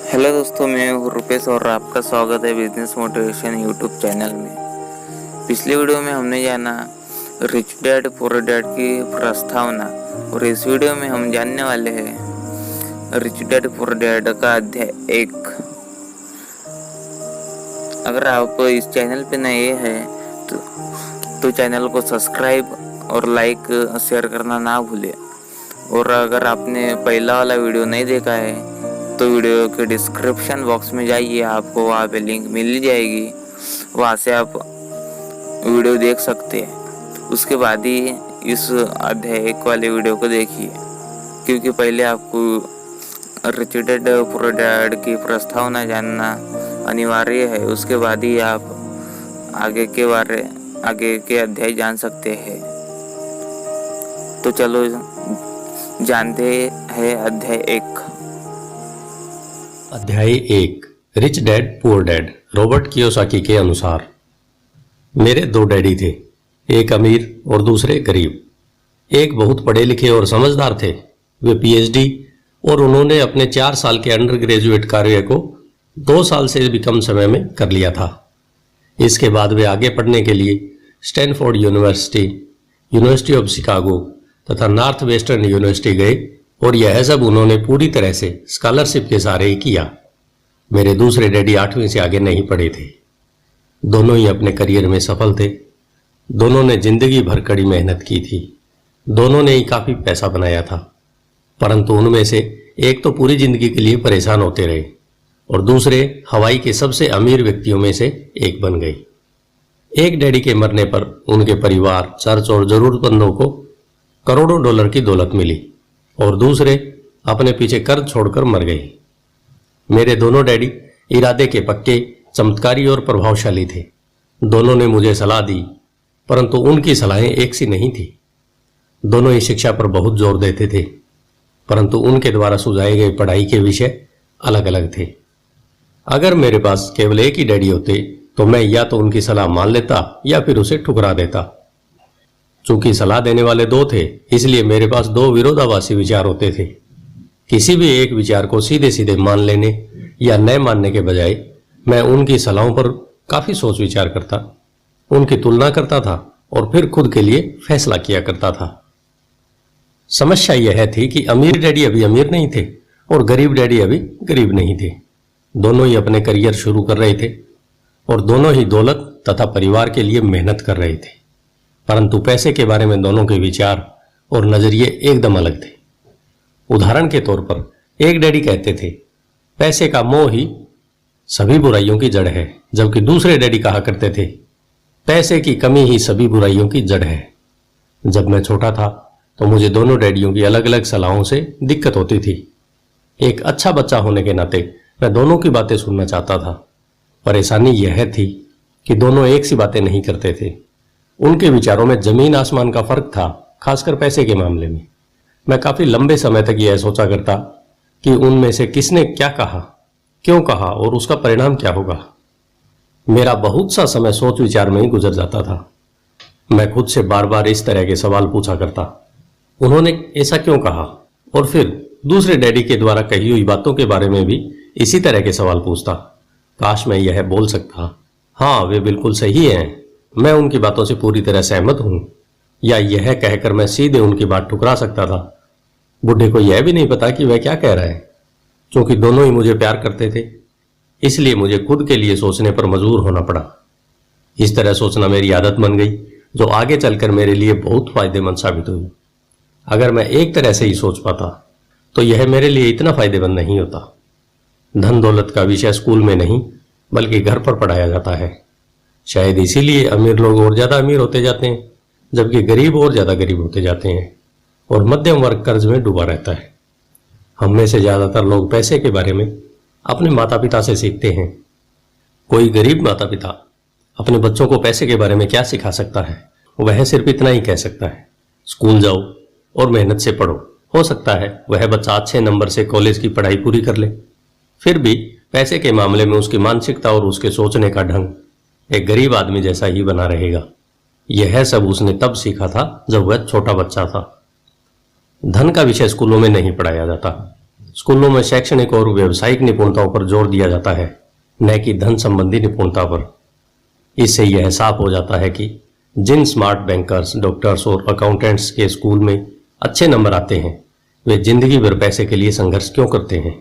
Hello दोस्तों, मैं हूँ रुपेश और आपका स्वागत है बिजनेस मोटिवेशन यूट्यूब चैनल में। पिछले वीडियो में हमने जाना रिच डैड पुअर डैड की प्रस्तावना और इस वीडियो में हम जानने वाले हैं रिच डैड पुअर डैड का अध्याय 1। अगर आप इस चैनल पे नए हैं तो चैनल को सब्सक्राइब और लाइक शेयर करना ना भूलें। और अगर आपने पहला वाला वीडियो नहीं देखा है तो वीडियो के डिस्क्रिप्शन बॉक्स में जाइए, आपको वहाँ पे लिंक मिल जाएगी, वहाँ से आप वीडियो देख सकते हैं। उसके बाद ही इस अध्याय 1 वाले वीडियो को देखिए, क्योंकि पहले आपको रिच डैड पुअर डैड की प्रस्तावना जानना अनिवार्य है। उसके बाद ही आप आगे के अध्याय जान सकते हैं। तो चलो जानते हैं अध्याय 1। अध्याय 1 rich dad poor dad. Robert Kiyosaki के अनुसार मेरे 2 डैडी थे, एक अमीर और दूसरे गरीब। एक बहुत पढ़े लिखे और समझदार थे, वे पीएचडी और उन्होंने अपने 4 साल के अंडर ग्रेजुएट कार्य को 2 साल से भी कम समय में कर लिया था। इसके बाद वे आगे पढ़ने के लिए Stanford university, university of Chicago तथा नॉर्थ वेस्टर्न यूनिवर्सिटी गए और यह सब उन्होंने पूरी तरह से स्कॉलरशिप के सहारे ही किया। मेरे दूसरे डैडी 8वीं से आगे नहीं पढ़े थे। दोनों ही अपने करियर में सफल थे। दोनों ने जिंदगी भर कड़ी मेहनत की थी। दोनों ने ही काफी पैसा बनाया था, परंतु उनमें से एक तो पूरी जिंदगी के लिए परेशान होते रहे और दूसरे हवाई के सबसे अमीर व्यक्तियों में से एक बन गए। एक डैडी के मरने पर उनके परिवार, चर्च और जरूरतमंदों को करोड़ों डॉलर की दौलत मिली और दूसरे अपने पीछे कर्ज छोड़कर मर गए। मेरे दोनों डैडी इरादे के पक्के, चमत्कारी और प्रभावशाली थे। दोनों ने मुझे सलाह दी, परंतु उनकी सलाहें एक सी नहीं थी। दोनों ही शिक्षा पर बहुत जोर देते थे, परंतु उनके द्वारा सुझाए गए पढ़ाई के विषय अलग अलग थे। अगर मेरे पास केवल एक ही डैडी होते तो मैं या तो उनकी सलाह मान लेता या फिर उसे ठुकरा देता। चूंकि सलाह देने वाले 2 थे, इसलिए मेरे पास 2 विरोधाभासी विचार होते थे। किसी भी एक विचार को सीधे सीधे मान लेने या न मानने के बजाय मैं उनकी सलाहों पर काफी सोच विचार करता, उनकी तुलना करता था और फिर खुद के लिए फैसला किया करता था। समस्या यह थी कि अमीर डैडी अभी अमीर नहीं थे और गरीब डैडी अभी गरीब नहीं थे। दोनों ही अपने करियर शुरू कर रहे थे और दोनों ही दौलत तथा परिवार के लिए मेहनत कर रहे थे, परंतु पैसे के बारे में दोनों के विचार और नजरिए एकदम अलग थे। उदाहरण के तौर पर एक डैडी कहते थे, पैसे का मोह ही सभी बुराइयों की जड़ है, जबकि दूसरे डैडी कहा करते थे, पैसे की कमी ही सभी बुराइयों की जड़ है। जब मैं छोटा था तो मुझे दोनों डैडियों की अलग अलग सलाहों से दिक्कत होती थी। एक अच्छा बच्चा होने के नाते मैं दोनों की बातें सुनना चाहता था। परेशानी यह थी कि दोनों एक सी बातें नहीं करते थे। उनके विचारों में जमीन आसमान का फर्क था, खासकर पैसे के मामले में। मैं काफी लंबे समय तक यह सोचा करता कि उनमें से किसने क्या कहा, क्यों कहा और उसका परिणाम क्या होगा। मेरा बहुत सा समय सोच विचार में ही गुजर जाता था। मैं खुद से बार बार इस तरह के सवाल पूछा करता, उन्होंने ऐसा क्यों कहा, और फिर दूसरे डैडी के द्वारा कही हुई बातों के बारे में भी इसी तरह के सवाल पूछता। काश मैं यह बोल सकता, हाँ वे बिल्कुल सही हैं, मैं उनकी बातों से पूरी तरह सहमत हूं, या यह कहकर मैं सीधे उनकी बात ठुकरा सकता था। बुढ़े को यह भी नहीं पता कि वह क्या कह रहा है। क्योंकि दोनों ही मुझे प्यार करते थे, इसलिए मुझे खुद के लिए सोचने पर मजबूर होना पड़ा। इस तरह सोचना मेरी आदत बन गई, जो आगे चलकर मेरे लिए बहुत फायदेमंद साबित हुई। अगर मैं एक तरह से ही सोच पाता तो यह मेरे लिए इतना फायदेमंद नहीं होता। धन दौलत का विषय स्कूल में नहीं बल्कि घर पर पढ़ाया जाता है। शायद इसीलिए अमीर लोग और ज्यादा अमीर होते जाते हैं, जबकि गरीब और ज्यादा गरीब होते जाते हैं और मध्यम वर्ग कर्ज में डूबा रहता है। हम में से ज्यादातर लोग पैसे के बारे में अपने माता पिता से सीखते हैं। कोई गरीब माता पिता अपने बच्चों को पैसे के बारे में क्या सिखा सकता है? वह सिर्फ इतना ही कह सकता है, स्कूल जाओ और मेहनत से पढ़ो। हो सकता है वह बच्चा अच्छे नंबर से कॉलेज की पढ़ाई पूरी कर ले, फिर भी पैसे के मामले में उसकी मानसिकता और उसके सोचने का ढंग एक गरीब आदमी जैसा ही बना रहेगा। यह सब उसने तब सीखा था जब वह छोटा बच्चा था। धन का विषय स्कूलों में नहीं पढ़ाया जाता। स्कूलों में शैक्षणिक और व्यावसायिक निपुणताओं पर जोर दिया जाता है, न कि धन संबंधी निपुणता पर। इससे यह साफ हो जाता है कि जिन स्मार्ट बैंकर्स, डॉक्टर्स और अकाउंटेंट्स के स्कूल में अच्छे नंबर आते हैं, वे जिंदगी भर पैसे के लिए संघर्ष क्यों करते हैं।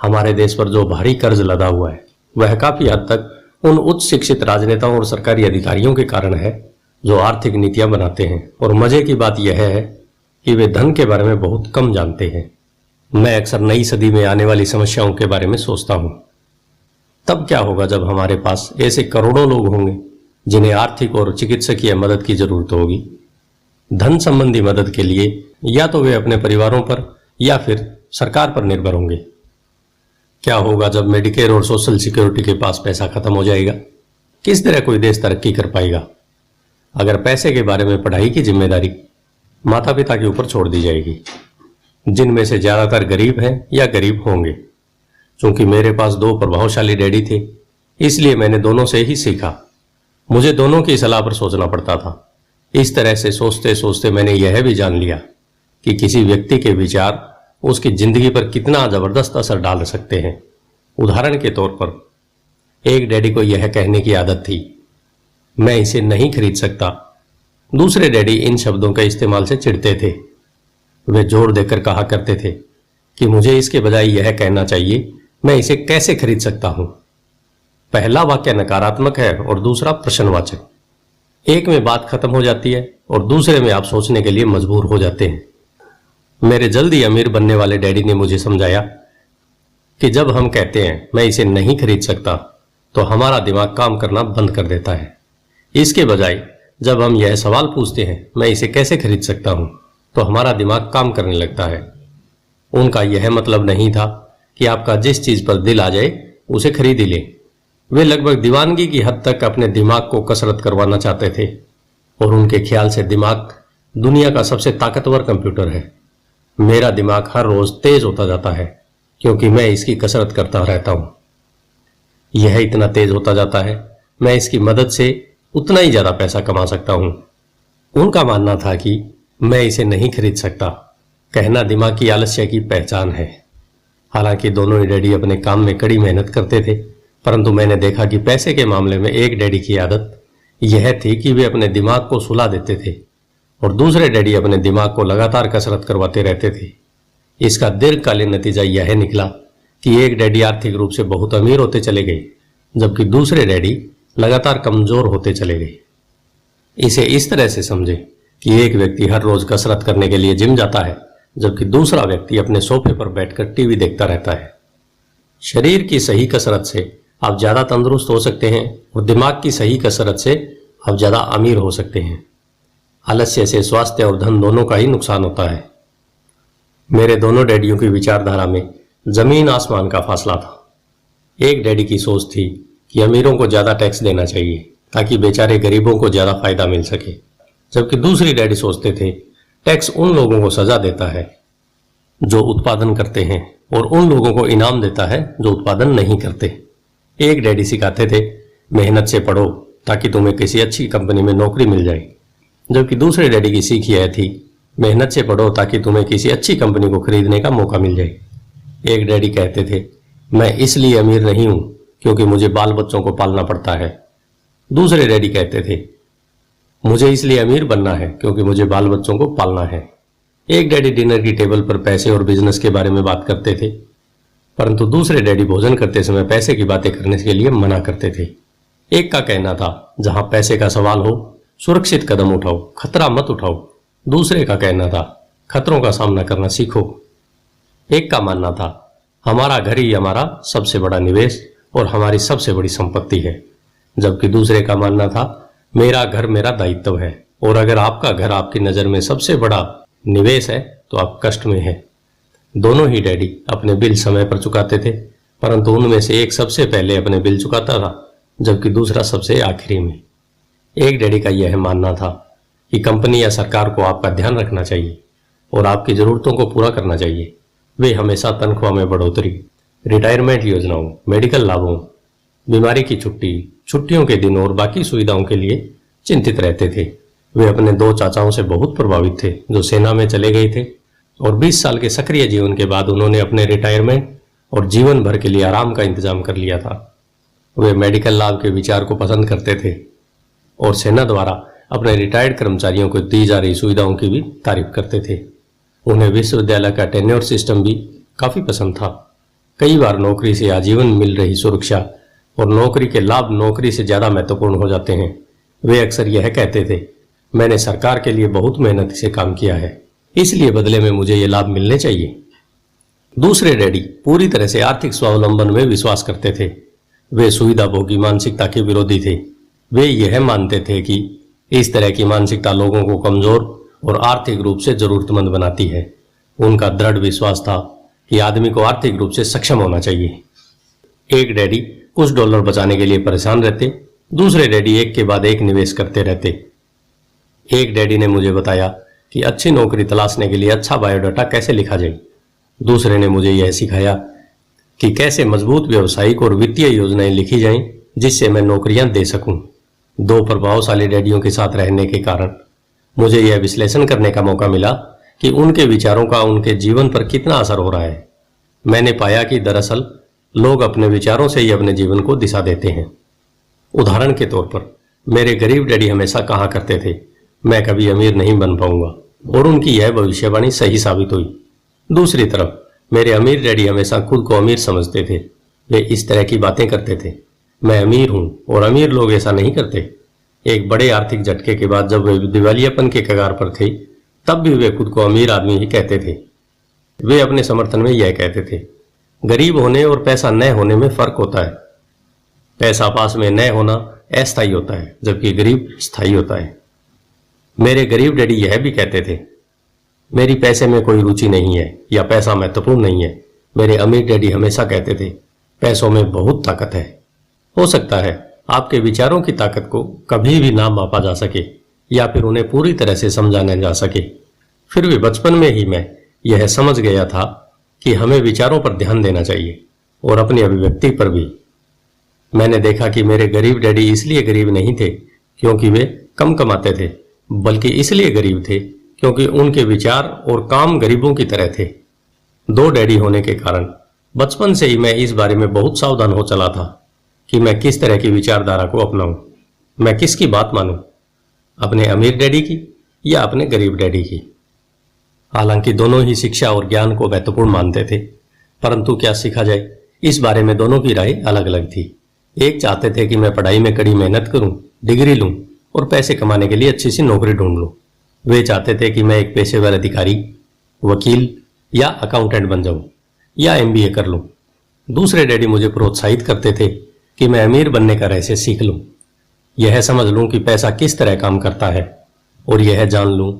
हमारे देश पर जो भारी कर्ज लदा हुआ है, वह काफी हद तक उन उच्च शिक्षित राजनेताओं और सरकारी अधिकारियों के कारण है जो आर्थिक नीतियां बनाते हैं। और मजे की बात यह है कि वे धन के बारे में बहुत कम जानते हैं। मैं अक्सर नई सदी में आने वाली समस्याओं के बारे में सोचता हूं। तब क्या होगा जब हमारे पास ऐसे करोड़ों लोग होंगे जिन्हें आर्थिक और चिकित्सकीय मदद की जरूरत होगी। धन संबंधी मदद के लिए या तो वे अपने परिवारों पर या फिर सरकार पर निर्भर होंगे। क्या होगा जब मेडिकेयर और सोशल सिक्योरिटी के पास पैसा खत्म हो जाएगा? किस तरह कोई देश तरक्की कर पाएगा अगर पैसे के बारे में पढ़ाई की जिम्मेदारी माता पिता के ऊपर छोड़ दी जाएगी, जिनमें से ज्यादातर गरीब हैं या गरीब होंगे। क्योंकि मेरे पास दो प्रभावशाली डैडी थे, इसलिए मैंने दोनों से ही सीखा। मुझे दोनों की सलाह पर सोचना पड़ता था। इस तरह से सोचते सोचते मैंने यह भी जान लिया कि किसी व्यक्ति के विचार उसकी जिंदगी पर कितना जबरदस्त असर डाल सकते हैं। उदाहरण के तौर पर एक डैडी को यह कहने की आदत थी, मैं इसे नहीं खरीद सकता। दूसरे डैडी इन शब्दों के इस्तेमाल से चिढ़ते थे। वे जोर देकर कहा करते थे कि मुझे इसके बजाय यह कहना चाहिए, मैं इसे कैसे खरीद सकता हूं। पहला वाक्य नकारात्मक है और दूसरा प्रश्नवाचक। एक में बात खत्म हो जाती है और दूसरे में आप सोचने के लिए मजबूर हो जाते हैं। मेरे जल्दी अमीर बनने वाले डैडी ने मुझे समझाया कि जब हम कहते हैं मैं इसे नहीं खरीद सकता, तो हमारा दिमाग काम करना बंद कर देता है। इसके बजाय जब हम यह सवाल पूछते हैं मैं इसे कैसे खरीद सकता हूं, तो हमारा दिमाग काम करने लगता है। उनका यह मतलब नहीं था कि आपका जिस चीज पर दिल आ जाए उसे खरीद ही लें। वे लगभग दीवानगी की हद तक अपने दिमाग को कसरत करवाना चाहते थे और उनके ख्याल से दिमाग दुनिया का सबसे ताकतवर कंप्यूटर है। मेरा दिमाग हर रोज तेज होता जाता है क्योंकि मैं इसकी कसरत करता रहता हूं। यह इतना तेज होता जाता है, मैं इसकी मदद से उतना ही ज्यादा पैसा कमा सकता हूं। उनका मानना था कि मैं इसे नहीं खरीद सकता कहना दिमाग की आलस्य की पहचान है। हालांकि दोनों ही डैडी अपने काम में कड़ी मेहनत करते थे, परंतु मैंने देखा कि पैसे के मामले में एक डैडी की आदत यह थी कि वे अपने दिमाग को सुला देते थे और दूसरे डैडी अपने दिमाग को लगातार कसरत करवाते रहते थे। इसका दीर्घकालीन नतीजा यह निकला कि एक डैडी आर्थिक रूप से बहुत अमीर होते चले गए, जबकि दूसरे डैडी लगातार कमजोर होते चले गए। इसे इस तरह से समझे कि एक व्यक्ति हर रोज कसरत करने के लिए जिम जाता है, जबकि दूसरा व्यक्ति अपने सोफे पर बैठकर टीवी देखता रहता है। शरीर की सही कसरत से आप ज्यादा तंदुरुस्त हो सकते हैं और दिमाग की सही कसरत से आप ज्यादा अमीर हो सकते हैं। आलस्य से स्वास्थ्य और धन दोनों का ही नुकसान होता है। मेरे दोनों डैडियों की विचारधारा में जमीन आसमान का फासला था। एक डैडी की सोच थी कि अमीरों को ज्यादा टैक्स देना चाहिए ताकि बेचारे गरीबों को ज्यादा फायदा मिल सके, जबकि दूसरी डैडी सोचते थे टैक्स उन लोगों को सजा देता है जो उत्पादन करते हैं और उन लोगों को इनाम देता है जो उत्पादन नहीं करते। एक डैडी सिखाते थे मेहनत से पढ़ो ताकि तुम्हें किसी अच्छी कंपनी में नौकरी मिल जाए, जबकि दूसरे डैडी की सीख यह थी मेहनत से पढ़ो ताकि तुम्हें किसी अच्छी कंपनी को खरीदने का मौका मिल जाए। एक डैडी कहते थे मैं इसलिए अमीर नहीं हूं क्योंकि मुझे बाल बच्चों को पालना पड़ता है। दूसरे डैडी कहते थे मुझे इसलिए अमीर बनना है क्योंकि मुझे बाल बच्चों को पालना है। एक डैडी डिनर की टेबल पर पैसे और बिजनेस के बारे में बात करते थे, परंतु दूसरे डैडी भोजन करते समय पैसे की बातें करने के लिए मना करते थे। एक का कहना था जहां पैसे का सवाल हो सुरक्षित कदम उठाओ, खतरा मत उठाओ। दूसरे का कहना था खतरों का सामना करना सीखो। एक का मानना था हमारा घर ही हमारा सबसे बड़ा निवेश और हमारी सबसे बड़ी संपत्ति है, जबकि दूसरे का मानना था मेरा घर मेरा दायित्व है और अगर आपका घर आपकी नजर में सबसे बड़ा निवेश है तो आप कष्ट में हैं। दोनों ही डैडी अपने बिल समय पर चुकाते थे, परंतु उनमें से एक सबसे पहले अपने बिल चुकाता था जबकि दूसरा सबसे आखिरी में। एक डैडी का यह मानना था कि कंपनी या सरकार को आपका ध्यान रखना चाहिए और आपकी जरूरतों को पूरा करना चाहिए। वे हमेशा तनख्वाह में बढ़ोतरी, रिटायरमेंट योजनाओं, मेडिकल लाभों, बीमारी की छुट्टी, छुट्टियों के दिन और बाकी सुविधाओं के लिए चिंतित रहते थे। वे अपने दो चाचाओं से बहुत प्रभावित थे जो सेना में चले गए थे और 20 साल के सक्रिय जीवन के बाद उन्होंने अपने रिटायरमेंट और जीवन भर के लिए आराम का इंतजाम कर लिया था। वे मेडिकल लाभ के विचार को पसंद करते थे और सेना द्वारा अपने रिटायर्ड कर्मचारियों को दी जा रही सुविधाओं की भी तारीफ करते थे। उन्हें विश्वविद्यालय का टेन्योर सिस्टम भी काफी पसंद था। कई बार नौकरी से आजीवन मिल रही सुरक्षा और नौकरी के लाभ नौकरी से ज्यादा महत्वपूर्ण हो जाते हैं। वे अक्सर यह कहते थे, मैंने सरकार के लिए बहुत मेहनत से काम किया है, इसलिए बदले में मुझे ये लाभ मिलने चाहिए। दूसरे डैडी पूरी तरह से आर्थिक स्वावलंबन में विश्वास करते थे। वे सुविधा भोगी मानसिकता के विरोधी थे। वे यह मानते थे कि इस तरह की मानसिकता लोगों को कमजोर और आर्थिक रूप से जरूरतमंद बनाती है। उनका दृढ़ विश्वास था कि आदमी को आर्थिक रूप से सक्षम होना चाहिए। एक डैडी कुछ डॉलर बचाने के लिए परेशान रहते, दूसरे डैडी एक के बाद एक निवेश करते रहते। एक डैडी ने मुझे बताया कि अच्छी नौकरी तलाशने के लिए अच्छा बायोडाटा कैसे लिखा जाए। दूसरे ने मुझे यह सिखाया कि कैसे मजबूत व्यावसायिक और वित्तीय योजनाएं लिखी जाएं जिससे मैं नौकरियां दे सकूं। दो प्रभावशाली डैडियों के साथ रहने के कारण मुझे यह विश्लेषण करने का मौका मिला कि उनके विचारों का उनके जीवन पर कितना असर हो रहा है। मैंने पाया कि दरअसल लोग अपने विचारों से ही अपने जीवन को दिशा देते हैं। उदाहरण के तौर पर मेरे गरीब डैडी हमेशा कहा करते थे, मैं कभी अमीर नहीं बन पाऊंगा, और उनकी यह भविष्यवाणी सही साबित हुई। दूसरी तरफ मेरे अमीर डैडी हमेशा खुद को अमीर समझते थे। वे इस तरह की बातें करते थे, मैं अमीर हूं और अमीर लोग ऐसा नहीं करते। एक बड़े आर्थिक झटके के बाद जब वे दिवालियापन के कगार पर थे, तब भी वे खुद को अमीर आदमी ही कहते थे। वे अपने समर्थन में यह कहते थे, गरीब होने और पैसा न होने में फर्क होता है। पैसा पास में न होना अस्थायी होता है, जबकि गरीब स्थायी होता है। मेरे गरीब डैडी यह भी कहते थे, मेरी पैसे में कोई रुचि नहीं है या पैसा महत्वपूर्ण नहीं है। मेरे अमीर डैडी हमेशा कहते थे, पैसों में बहुत ताकत है। हो सकता है आपके विचारों की ताकत को कभी भी ना मापा जा सके या फिर उन्हें पूरी तरह से समझा न जा सके। फिर भी बचपन में ही मैं यह समझ गया था कि हमें विचारों पर ध्यान देना चाहिए और अपनी अभिव्यक्ति पर भी। मैंने देखा कि मेरे गरीब डैडी इसलिए गरीब नहीं थे क्योंकि वे कम कमाते थे, बल्कि इसलिए गरीब थे क्योंकि उनके विचार और काम गरीबों की तरह थे। दो डैडी होने के कारण बचपन से ही मैं इस बारे में बहुत सावधान हो चला था कि मैं किस तरह की विचारधारा को अपनाऊं, मैं किसकी बात मानूं, अपने अमीर डैडी की या अपने गरीब डैडी की। हालांकि दोनों ही शिक्षा और ज्ञान को महत्वपूर्ण मानते थे, परंतु क्या सीखा जाए इस बारे में दोनों की राय अलग अलग थी। एक चाहते थे कि मैं पढ़ाई में कड़ी मेहनत करूं, डिग्री लूं और पैसे कमाने के लिए अच्छी सी नौकरी ढूंढ लूं। वे चाहते थे कि मैं एक पेशेवर अधिकारी, वकील या अकाउंटेंट बन जाऊं या MBA कर लूं। दूसरे डैडी मुझे प्रोत्साहित करते थे कि मैं अमीर बनने का रहस्य सीख लूं, यह समझ लूं कि पैसा किस तरह काम करता है और यह जान लूं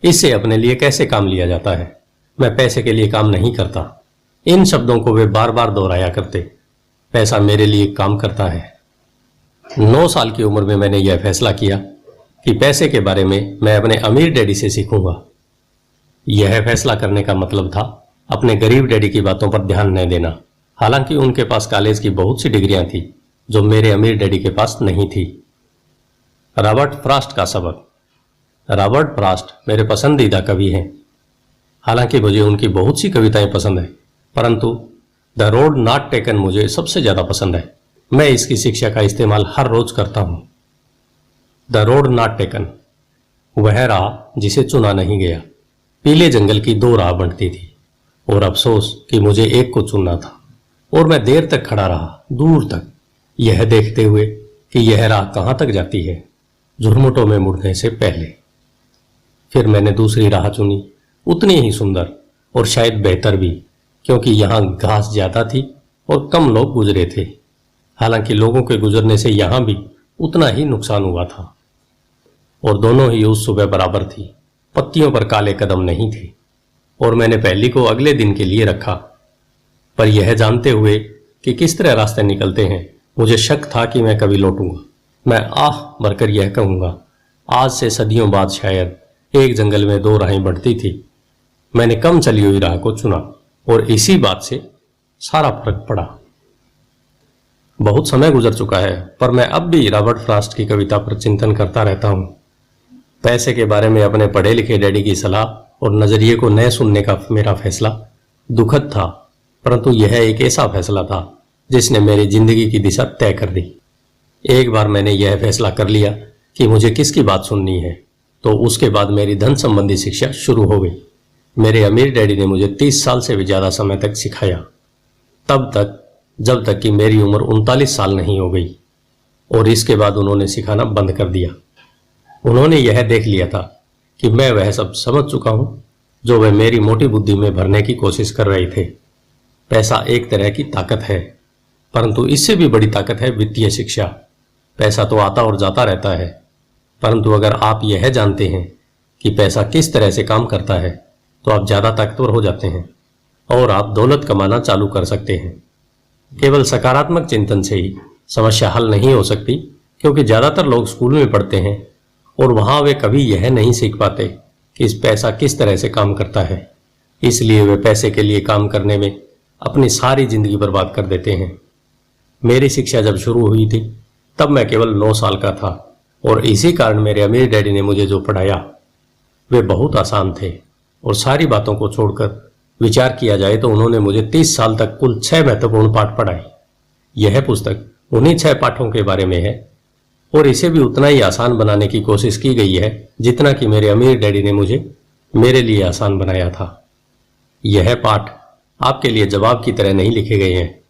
इससे अपने लिए कैसे काम लिया जाता है। मैं पैसे के लिए काम नहीं करता। इन शब्दों को वे बार बार दोहराया करते, पैसा मेरे लिए काम करता है। 9 साल की उम्र में मैंने यह फैसला किया कि पैसे के बारे में मैं अपने अमीर डैडी से सीखूंगा। यह फैसला करने का मतलब था अपने गरीब डैडी की बातों पर ध्यान न देना। हालांकि उनके पास कॉलेज की बहुत सी डिग्रियां थी जो मेरे अमीर डैडी के पास नहीं थी। रॉबर्ट फ्रॉस्ट का सबक। रॉबर्ट फ्रॉस्ट मेरे पसंदीदा कवि हैं। हालांकि मुझे उनकी बहुत सी कविताएं पसंद है, परंतु द रोड नॉट टेकन मुझे सबसे ज्यादा पसंद है। मैं इसकी शिक्षा का इस्तेमाल हर रोज करता हूं। द रोड नॉट टेकन, वह राह जिसे चुना नहीं गया। पीले जंगल की 2 राह बनती थी और अफसोस कि मुझे एक को चुनना था, और मैं देर तक खड़ा रहा, दूर तक, यह देखते हुए कि यह राह कहां तक जाती है, झुरमुटों में मुड़ने से पहले। फिर मैंने दूसरी राह चुनी, उतनी ही सुंदर और शायद बेहतर भी, क्योंकि यहां घास ज्यादा थी और कम लोग गुजरे थे। हालांकि लोगों के गुजरने से यहां भी उतना ही नुकसान हुआ था, और दोनों ही उस सुबह बराबर थी। पत्तियों पर काले कदम नहीं थे, और मैंने पहली को अगले दिन के लिए रखा। पर यह जानते हुए कि किस तरह रास्ते निकलते हैं, मुझे शक था कि मैं कभी लौटूंगा। मैं आह भरकर यह कहूंगा, आज से सदियों बाद शायद एक जंगल में 2 राहें बढ़ती थी। मैंने कम चली हुई राह को चुना, और इसी बात से सारा फर्क पड़ा। बहुत समय गुजर चुका है, पर मैं अब भी रॉबर्ट फ्रॉस्ट की कविता पर चिंतन करता रहता हूं। पैसे के बारे में अपने पढ़े लिखे डैडी की सलाह और नजरिए को नए सुनने का मेरा फैसला दुखद था, परंतु यह एक ऐसा फैसला था जिसने मेरी जिंदगी की दिशा तय कर दी। एक बार मैंने यह फैसला कर लिया कि मुझे किसकी बात सुननी है, तो उसके बाद मेरी धन संबंधी शिक्षा शुरू हो गई। मेरे अमीर डैडी ने मुझे 30 साल से भी ज्यादा समय तक सिखाया, तब तक जब तक कि मेरी उम्र 39 साल नहीं हो गई, और इसके बाद उन्होंने सिखाना बंद कर दिया। उन्होंने यह देख लिया था कि मैं वह सब समझ चुका हूं जो वे मेरी मोटी बुद्धि में भरने की कोशिश कर रहे थे। पैसा एक तरह की ताकत है, परंतु इससे भी बड़ी ताकत है वित्तीय शिक्षा। पैसा तो आता और जाता रहता है, परंतु अगर आप यह जानते हैं कि पैसा किस तरह से काम करता है तो आप ज्यादा ताकतवर हो जाते हैं और आप दौलत कमाना चालू कर सकते हैं। केवल सकारात्मक चिंतन से ही समस्या हल नहीं हो सकती, क्योंकि ज्यादातर लोग स्कूल में पढ़ते हैं और वहां वे कभी यह नहीं सीख पाते कि इस पैसा किस तरह से काम करता है। इसलिए वे पैसे के लिए काम करने में अपनी सारी जिंदगी बर्बाद कर देते हैं। मेरी शिक्षा जब शुरू हुई थी तब मैं केवल 9 साल का था, और इसी कारण मेरे अमीर डैडी ने मुझे जो पढ़ाया वे बहुत आसान थे, और सारी बातों को छोड़कर विचार किया जाए तो उन्होंने मुझे 30 साल तक कुल 6 महत्वपूर्ण पाठ पढ़ाए। यह पुस्तक उन्हीं 6 पाठों के बारे में है, और इसे भी उतना ही आसान बनाने की कोशिश की गई है जितना कि मेरे अमीर डैडी ने मुझे मेरे लिए आसान बनाया था। यह पाठ आपके लिए जवाब की तरह नहीं लिखे गए हैं,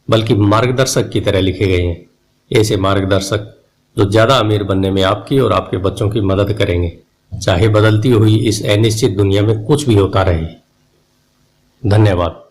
बल्कि मार्गदर्शक की तरह लिखे गए हैं। ऐसे मार्गदर्शक जो ज्यादा अमीर बनने में आपकी और आपके बच्चों की मदद करेंगे, चाहे बदलती हुई इस अनिश्चित दुनिया में कुछ भी होता रहे। धन्यवाद।